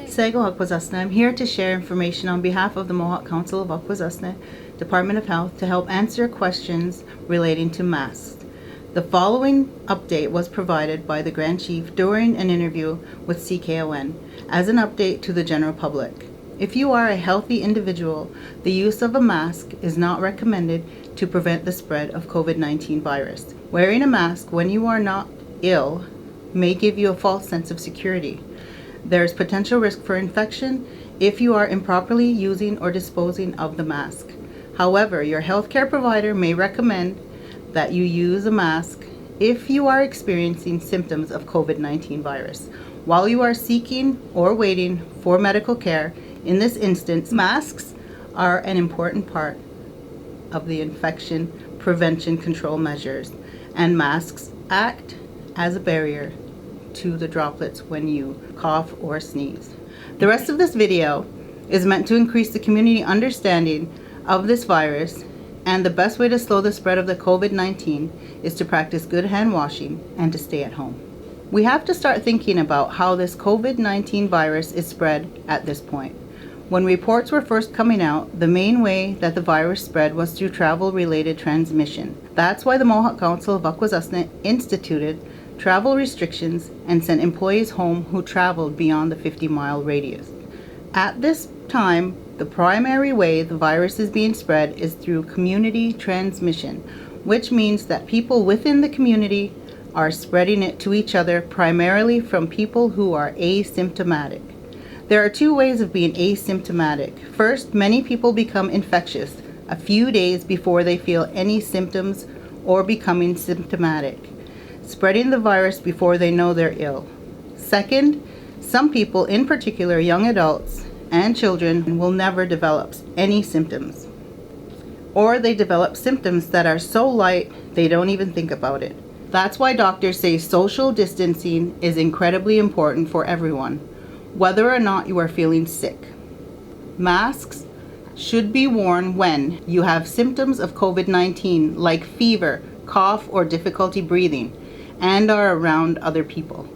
Sego Akwesasne. I'm here to share information on behalf of the Mohawk Council of Akwesasne, Department of Health, to help answer questions relating to masks. The following update was provided by the Grand Chief during an interview with CKON as an update to the general public. If you are a healthy individual, the use of a mask is not recommended to prevent the spread of COVID-19 virus. Wearing a mask when you are not ill may give you a false sense of security. There is potential risk for infection if you are improperly using or disposing of the mask. However, your healthcare provider may recommend that you use a mask if you are experiencing symptoms of COVID-19 virus while you are seeking or waiting for medical care. In this instance, masks are an important part of the infection prevention control measures, and masks act as a barrier to the droplets when you cough or sneeze. The rest of this video is meant to increase the community understanding of this virus, and the best way to slow the spread of the COVID-19 is to practice good hand washing and to stay at home. We have to start thinking about how this COVID-19 virus is spread at this point. When reports were first coming out, the main way that the virus spread was through travel-related transmission. That's why the Mohawk Council of Akwesasne instituted travel restrictions and sent employees home who traveled beyond the 50-mile radius. At this time, the primary way the virus is being spread is through community transmission, which means that people within the community are spreading it to each other, primarily from people who are asymptomatic. There are two ways of being asymptomatic. First, many people become infectious a few days before they feel any symptoms or becoming symptomatic, spreading the virus before they know they're ill. Second, some people, in particular young adults and children, will never develop any symptoms, or they develop symptoms that are so light they don't even think about it. That's why doctors say social distancing is incredibly important for everyone, whether or not you are feeling sick. Masks should be worn when you have symptoms of COVID-19 like fever, cough, or difficulty breathing, and are around other people,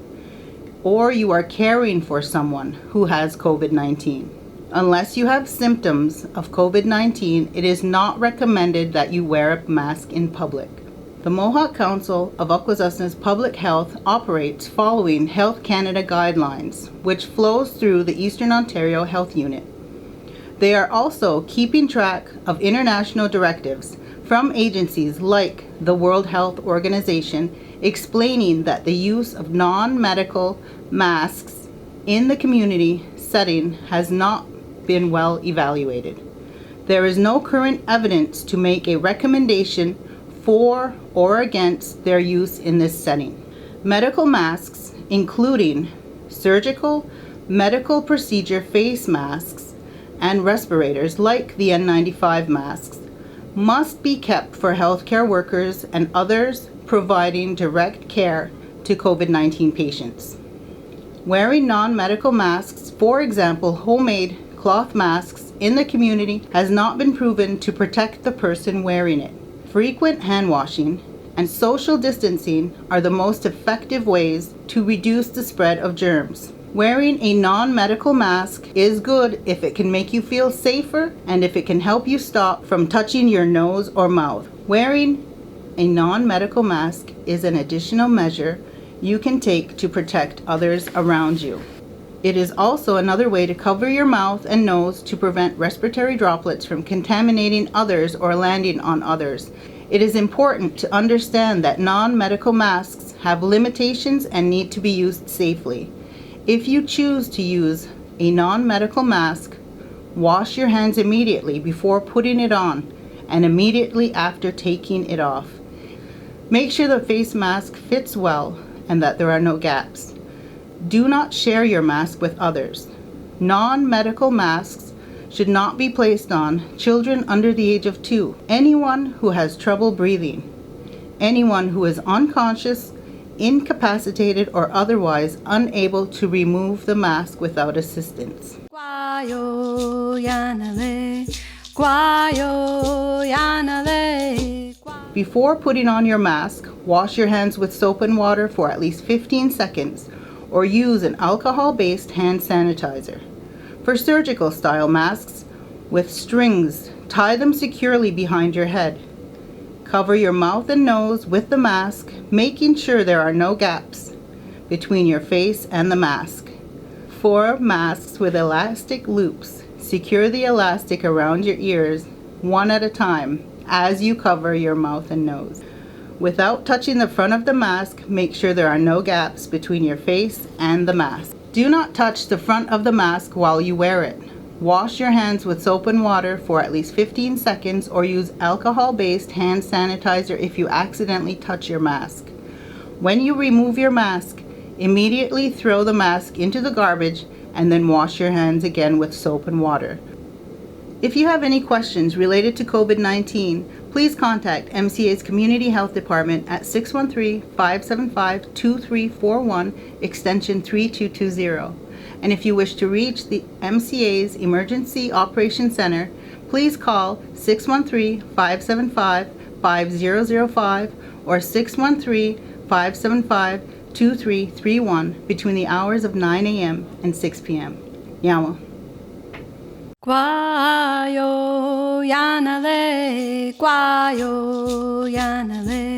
or you are caring for someone who has COVID-19. Unless you have symptoms of COVID-19, it is not recommended that you wear a mask in public. The Mohawk Council of Akwesasne's Public Health operates following Health Canada guidelines, which flows through the Eastern Ontario Health Unit. They are also keeping track of international directives from agencies like the World Health Organization, explaining that the use of non-medical masks in the community setting has not been well evaluated. There is no current evidence to make a recommendation for or against their use in this setting. Medical masks, including surgical, medical procedure face masks, and respirators like the N95 masks, must be kept for healthcare workers and others providing direct care to COVID-19 patients. Wearing non-medical masks, for example homemade cloth masks, in the community has not been proven to protect the person wearing it. Frequent hand washing and social distancing are the most effective ways to reduce the spread of germs. Wearing a non-medical mask is good if it can make you feel safer and if it can help you stop from touching your nose or mouth. Wearing a non-medical mask is an additional measure you can take to protect others around you. It is also another way to cover your mouth and nose to prevent respiratory droplets from contaminating others or landing on others. It is important to understand that non-medical masks have limitations and need to be used safely. If you choose to use a non-medical mask, wash your hands immediately before putting it on and immediately after taking it off. Make sure the face mask fits well and that there are no gaps. Do not share your mask with others. Non-medical masks should not be placed on children under the age of 2, anyone who has trouble breathing, anyone who is unconscious, incapacitated, or otherwise unable to remove the mask without assistance. Before putting on your mask, wash your hands with soap and water for at least 15 seconds, or use an alcohol-based hand sanitizer. For surgical style masks with strings, tie them securely behind your head. Cover your mouth and nose with the mask, making sure there are no gaps between your face and the mask. For masks with elastic loops, secure the elastic around your ears one at a time as you cover your mouth and nose. Without touching the front of the mask, make sure there are no gaps between your face and the mask. Do not touch the front of the mask while you wear it. Wash your hands with soap and water for at least 15 seconds or use alcohol-based hand sanitizer if you accidentally touch your mask. When you remove your mask, immediately throw the mask into the garbage and then wash your hands again with soap and water. If you have any questions related to COVID-19, please contact MCA's Community Health Department at 613-575-2341, extension 3220. And if you wish to reach the MCA's Emergency Operations Center, please call 613-575-5005 or 613-575-2331 between the hours of 9 a.m. and 6 p.m. Yawa. Kwayo yanale, kwayo yanale.